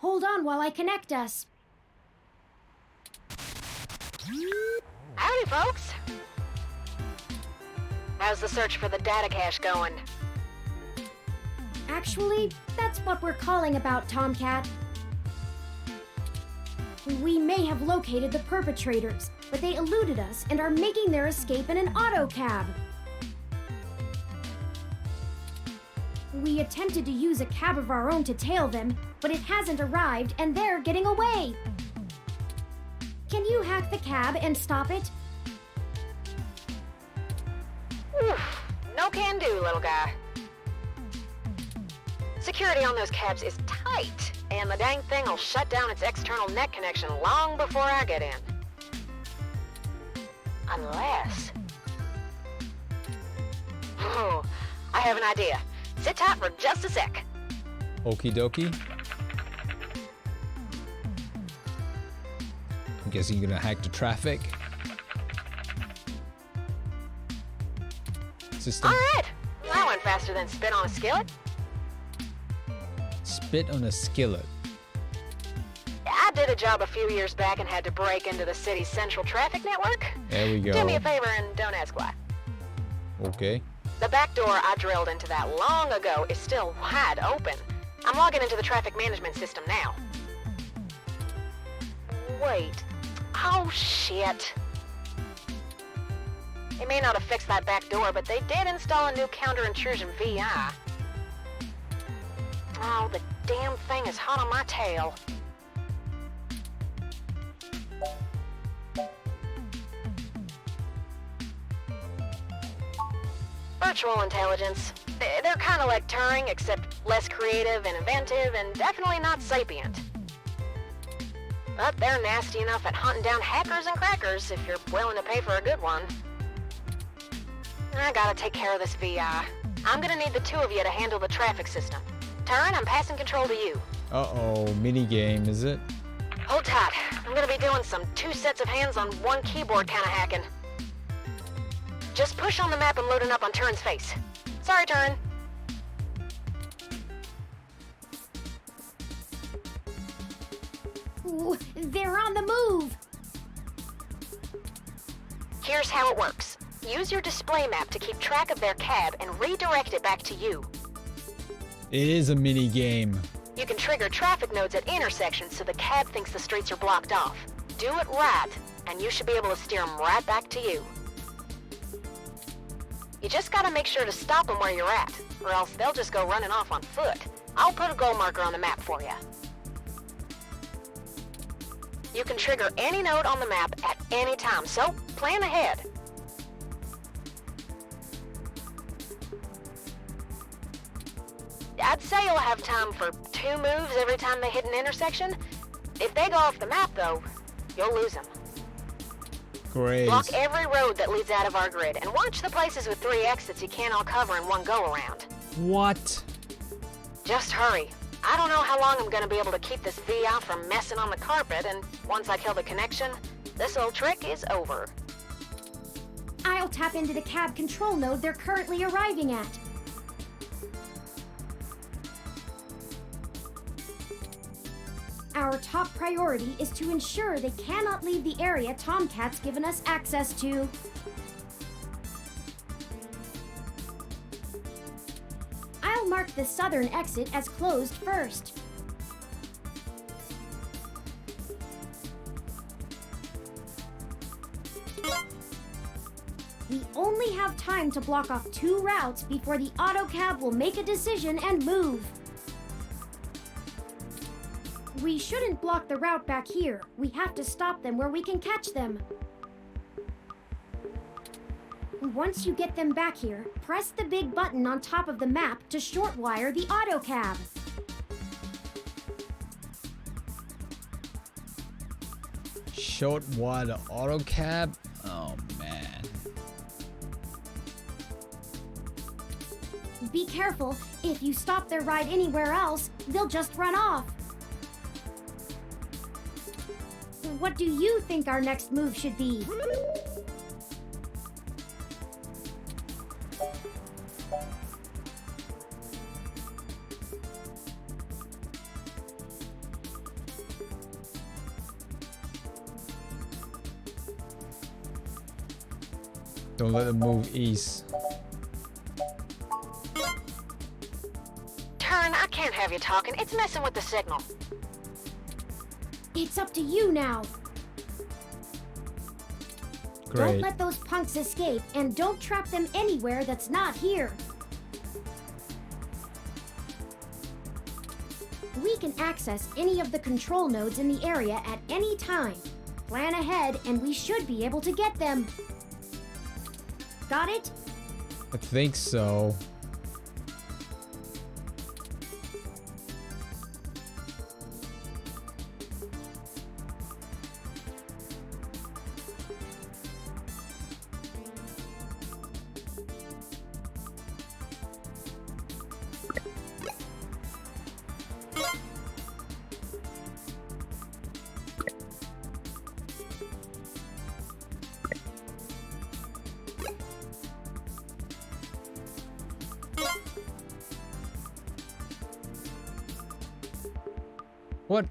Hold on while I connect us. Howdy, folks. How's the search for the data cache going? Actually, that's what we're calling about, Tomcat. We may have located the perpetrators, but they eluded us and are making their escape in an auto cab. We attempted to use a cab of our own to tail them, but it hasn't arrived and they're getting away. Can you hack the cab and stop it? Oof, no can do, little guy. Security on those cabs is tight, and the dang thing will shut down its external net connection long before I get in. Unless... Oh, I have an idea. Sit tight for just a sec. Okie dokie. I'm guessing you're gonna hack the traffic system. Alright, that went faster than spit on a skillet. Spit on a skillet. I did a job a few years back and had to break into the city's central traffic network. There we go. Do me a favor and don't ask why. Okay. The back door I drilled into that long ago is still wide open. I'm logging into the traffic management system now. Wait. Oh, shit. They may not have fixed that back door, but they did install a new counter-intrusion VI. Oh, the damn thing is hot on my tail. Virtual intelligence. They're kind of like Turing, except less creative and inventive, and definitely not sapient. But they're nasty enough at hunting down hackers and crackers if you're willing to pay for a good one. I gotta take care of this VI. I'm gonna need the two of you to handle the traffic system. Turing, I'm passing control to you. Uh-oh, mini game, is it? Hold tight. I'm gonna be doing some 2 sets of hands on 1 keyboard kind of hacking. Just push on the map and loading up on Turin's face. Sorry, Turin. Ooh, they're on the move! Here's how it works. Use your display map to keep track of their cab and redirect it back to you. It is a mini game. You can trigger traffic nodes at intersections so the cab thinks the streets are blocked off. Do it right, and you should be able to steer them right back to you. You just gotta make sure to stop them where you're at, or else they'll just go running off on foot. I'll put a goal marker on the map for you. You can trigger any node on the map at any time, so plan ahead. I'd say you'll have time for 2 moves every time they hit an intersection. If they go off the map, though, you'll lose them. Great. Block every road that leads out of our grid, and watch the places with 3 exits you can't all cover in one go-around. What? Just hurry. I don't know how long I'm gonna be able to keep this VI from messing on the carpet, and once I kill the connection, this old trick is over. I'll tap into the cab control node they're currently arriving at. Our top priority is to ensure they cannot leave the area Tomcat's given us access to. I'll mark the southern exit as closed first. We only have time to block off 2 routes before the autocab will make a decision and move. We shouldn't block the route back here. We have to stop them where we can catch them. Once you get them back here, press the big button on top of the map to shortwire the autocab. Short wire the autocab? Oh man. Be careful. If you stop their ride anywhere else, they'll just run off. What do you think our next move should be? Don't let them move east. Turn, I can't have you talking. It's messing with the signal. It's up to you now. Great. Don't let those punks escape, and don't trap them anywhere that's not here. We can access any of the control nodes in the area at any time. Plan ahead, and we should be able to get them. Got it? I think so. What?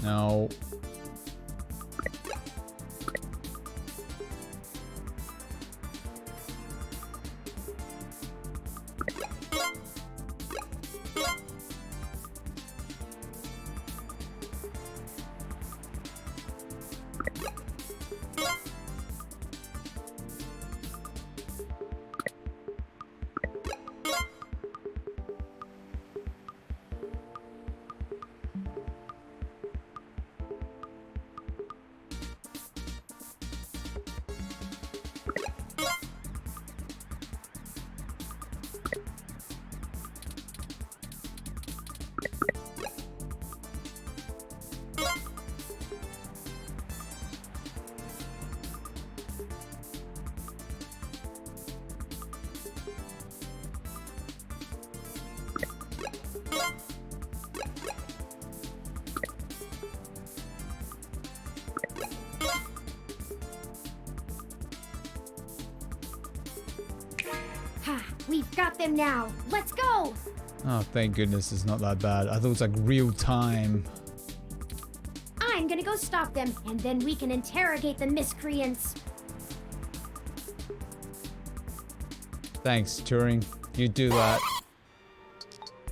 No. Ha! We've got them now. Let's go! Oh, thank goodness it's not that bad. I thought it was like real time. I'm gonna go stop them, and then we can interrogate the miscreants. Thanks, Turing. You do that.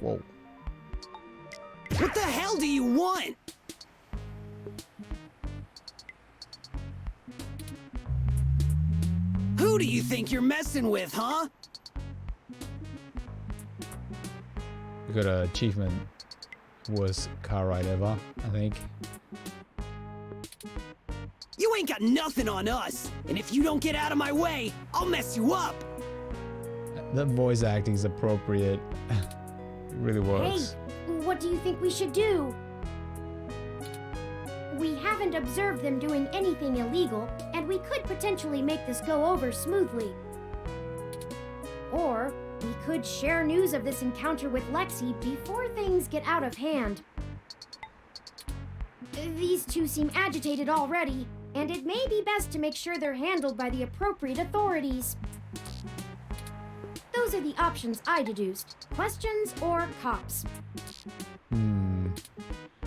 Whoa. What the hell do you want? Who do you think you're messing with, huh? We got an achievement. Worst car ride ever, I think. You ain't got nothing on us, and if you don't get out of my way, I'll mess you up. That voice acting is appropriate. It really works. Hey, what do you think we should do? We haven't observed them doing anything illegal, and we could potentially make this go over smoothly. Or we could share news of this encounter with Lexi before things get out of hand. These two seem agitated already, and it may be best to make sure they're handled by the appropriate authorities. Those are the options I deduced. Questions or cops?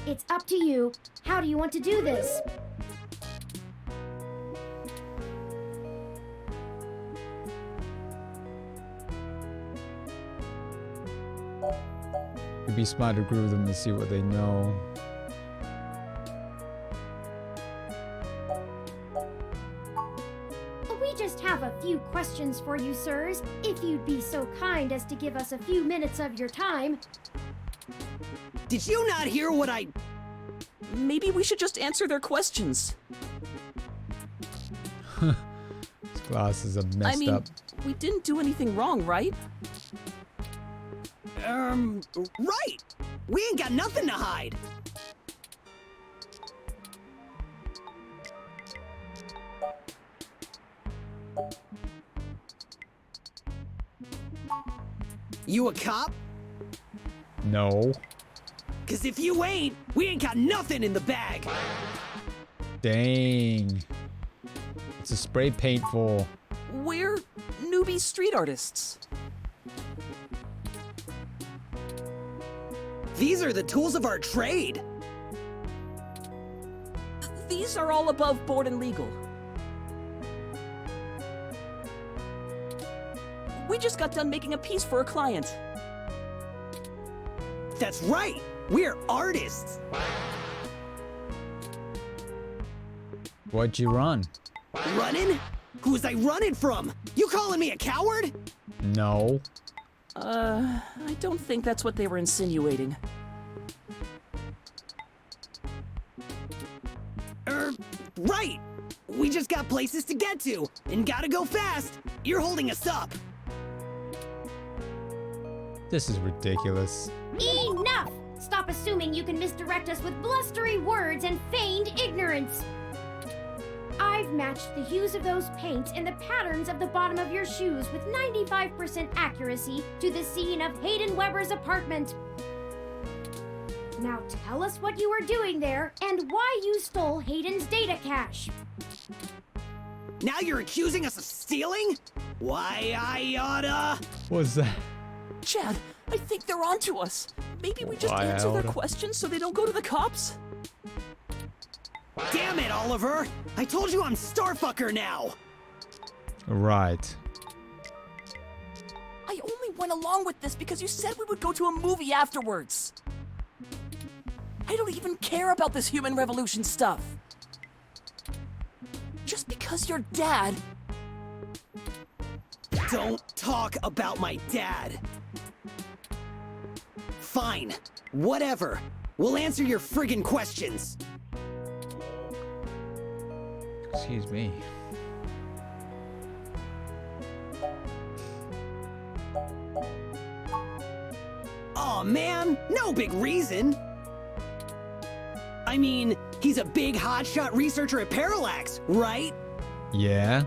It's up to you. How do you want to do this? It'd be smart to group them and see what they know. few questions for you, sirs, if you'd be so kind as to give us a few minutes of your time. Did you not hear what I... Maybe we should just answer their questions. His glasses are messed up. We didn't do anything wrong, right? Right! We ain't got nothing to hide! You a cop? No. Cause if you ain't, we ain't got nothing in the bag! Dang. It's a spray paint for... We're newbie street artists. These are the tools of our trade! These are all above board and legal. We just got done making a piece for a client. That's right! We're artists! What'd you run? Running? Who was I running from? You calling me a coward? No. I don't think that's what they were insinuating. Right! We just got places to get to, and gotta go fast! You're holding us up! This is ridiculous. Enough! Stop assuming you can misdirect us with blustery words and feigned ignorance. I've matched the hues of those paints and the patterns of the bottom of your shoes with 95% accuracy to the scene of Hayden Weber's apartment. Now tell us what you were doing there and why you stole Hayden's data cache. Now you're accusing us of stealing? Why, I oughta... What's that? Chad, I think they're onto us. Maybe we just Why, answer their Alda? questions so they don't go to the cops? Damn it, Oliver! I told you I'm Starfucker now! Right. I only went along with this because you said we would go to a movie afterwards. I don't even care about this human revolution stuff. Just because you're dad. Don't talk about my dad. Fine. Whatever. We'll answer your friggin' questions. Excuse me. Aw, man, no big reason. I mean, he's a big hotshot researcher at Parallax, right? Yeah?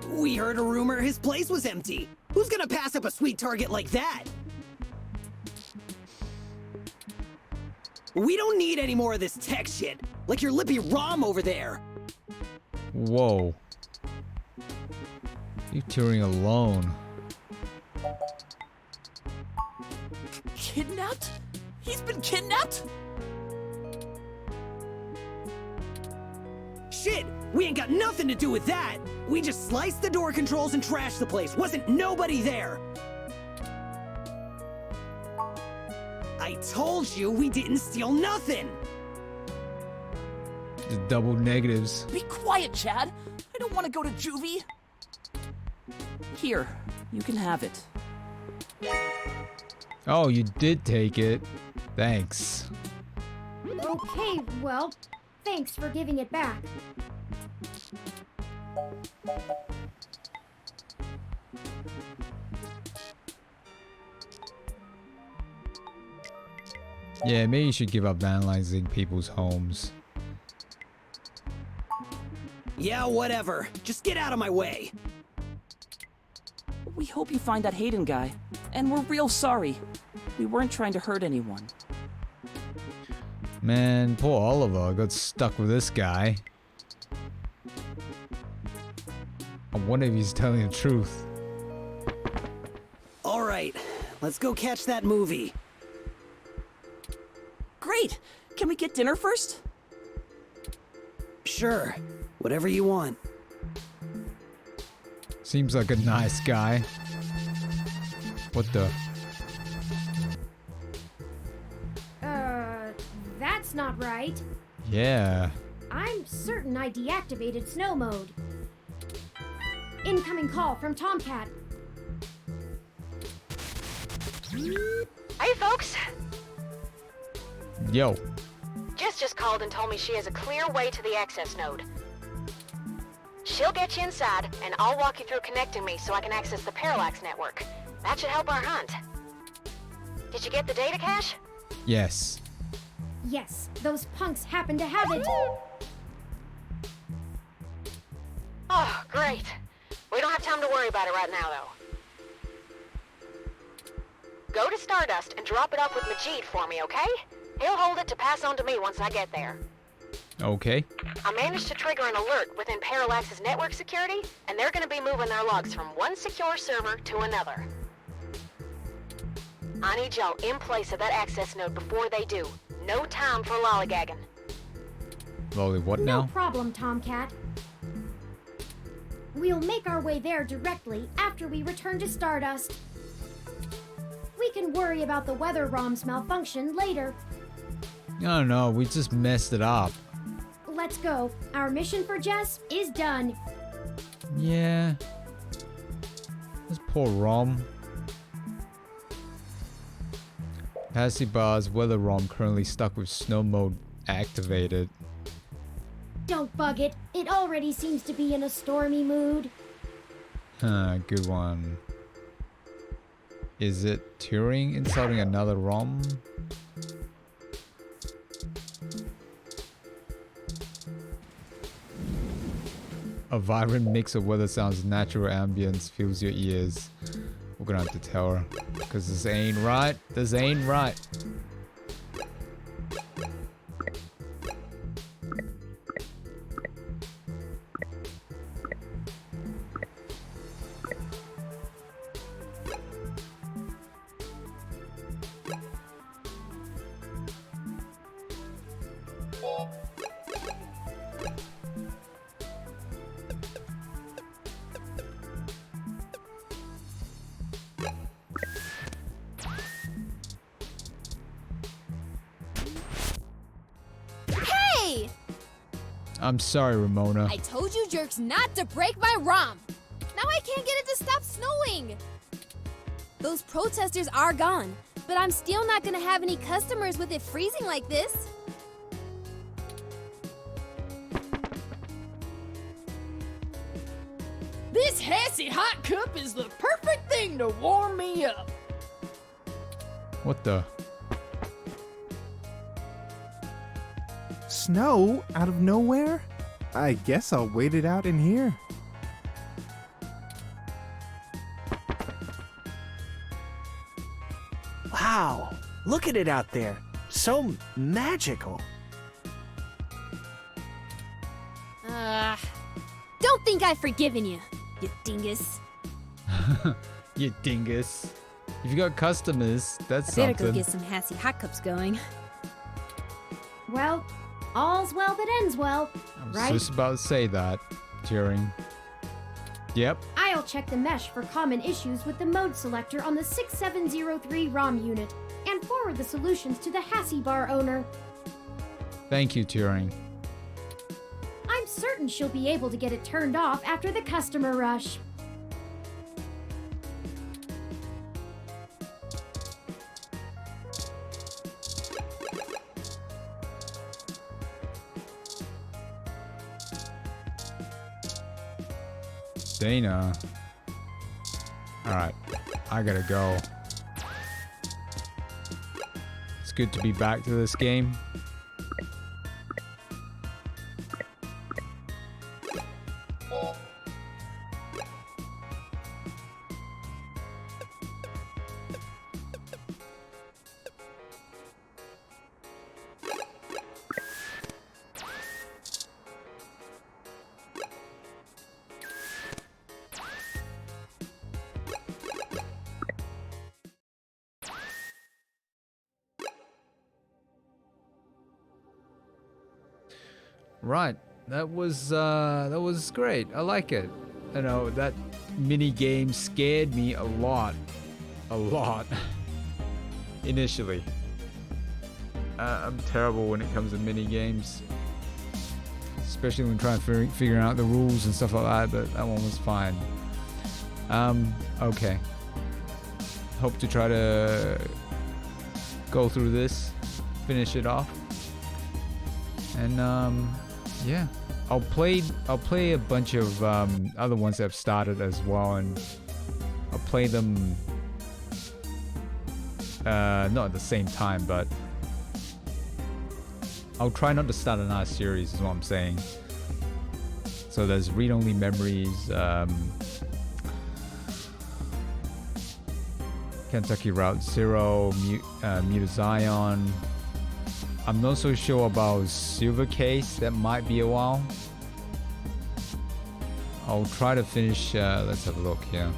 We heard a rumor his place was empty. Who's gonna pass up a sweet target like that? We don't need any more of this tech shit, like your lippy Rom over there. Whoa. You touring alone. Kidnapped? He's been kidnapped? Shit, we ain't got nothing to do with that. We just sliced the door controls and trashed the place. Wasn't nobody there. I told you we didn't steal nothing. The double negatives. Be quiet, Chad. I don't want to go to juvie. Here, you can have it. Oh, you did take it. Thanks. Okay, well, thanks for giving it back. Yeah, maybe you should give up vandalizing people's homes. Yeah, whatever. Just get out of my way. We hope you find that Hayden guy. And we're real sorry. We weren't trying to hurt anyone. Man, poor Oliver got stuck with this guy. I wonder if he's telling the truth. All right, let's go catch that movie. Great! Can we get dinner first? Sure, whatever you want. Seems like a nice guy. What the? That's not right. Yeah. I'm certain I deactivated snow mode. Incoming call from Tomcat. Hey, folks. Yo. Jess just called and told me she has a clear way to the access node. She'll get you inside, and I'll walk you through connecting me so I can access the Parallax network. That should help our hunt. Did you get the data cache? Yes. Yes, those punks happen to have it. Oh, great. We don't have time to worry about it right now, though. Go to Stardust and drop it off with Majid for me, okay? He'll hold it to pass on to me once I get there. Okay. I managed to trigger an alert within Parallax's network security, and they're gonna be moving their logs from one secure server to another. I need y'all in place of that access node before they do. No time for lollygagging. Lolly, what No now? problem, Tomcat. We'll make our way there directly after we return to Stardust. We can worry about the weather ROM's malfunction later. No, no, we just messed it up. Let's go. Our mission for Jess is done. Yeah. This poor ROM. Passy bar's weather ROM currently stuck with snow mode activated. Don't bug it. It already seems to be in a stormy mood. Huh, good one. Is it Turing insulting another ROM? A vibrant mix of weather sounds, natural ambience fills your ears. We're gonna have to tell her, because this ain't right. This ain't right. Hey! I'm sorry, Ramona. I told you jerks not to break my ROM. Now I can't get it to stop snowing. Those protesters are gone, but I'm still not gonna have any customers with it freezing like this. This Hassy hot cup is the perfect thing to warm me up. What the? Snow out of nowhere? I guess I'll wait it out in here. Wow, look at it out there. So magical. Don't think I've forgiven you, you dingus. You dingus. If you got customers, that's I better something. go get some Hassy hot cups going. Well, all's well that ends well, I was right? just about to say that, Turing. Yep. I'll check the mesh for common issues with the mode selector on the 6703 ROM unit and forward the solutions to the Hassy bar owner. Thank you, Turing. I'm certain she'll be able to get it turned off after the customer rush. Dana. Alright, I gotta go. It's good to be back to this game. Right, that was great. I like it. You know, that mini game scared me a lot, initially. I'm terrible when it comes to mini games. especially when trying to figure out the rules and stuff like that. But that one was fine. Okay. Hope to try to go through this, finish it off, and yeah, I'll play a bunch of other ones that I've started as well, and I'll play them not at the same time, but I'll try not to start another series is what I'm saying. So there's read-only memories, Kentucky Route Zero, Mutazion. I'm not so sure about Silver Case. That might be a while. I'll try to finish. Let's have a look here.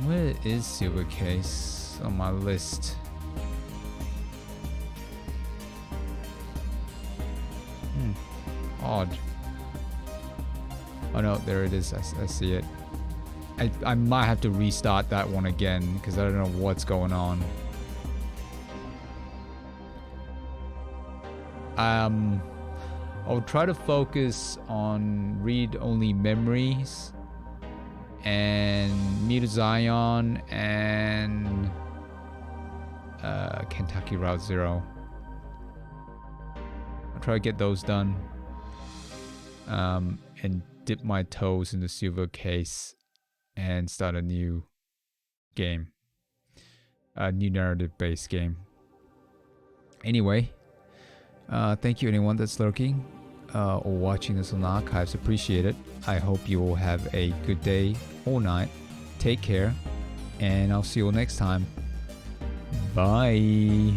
Where is Silver Case on my list? Odd. Oh no, there it is. I see it. I might have to restart that one again because I don't know what's going on. I'll try to focus on read-only memories and Mutazion and Kentucky Route Zero. I'll try to get those done. And dip my toes in the Silver Case and start a new game. A new narrative-based game. Anyway, thank you anyone that's lurking or watching this on archives. Appreciate it. I hope you all have a good day or night. Take care, and I'll see you all next time. Bye.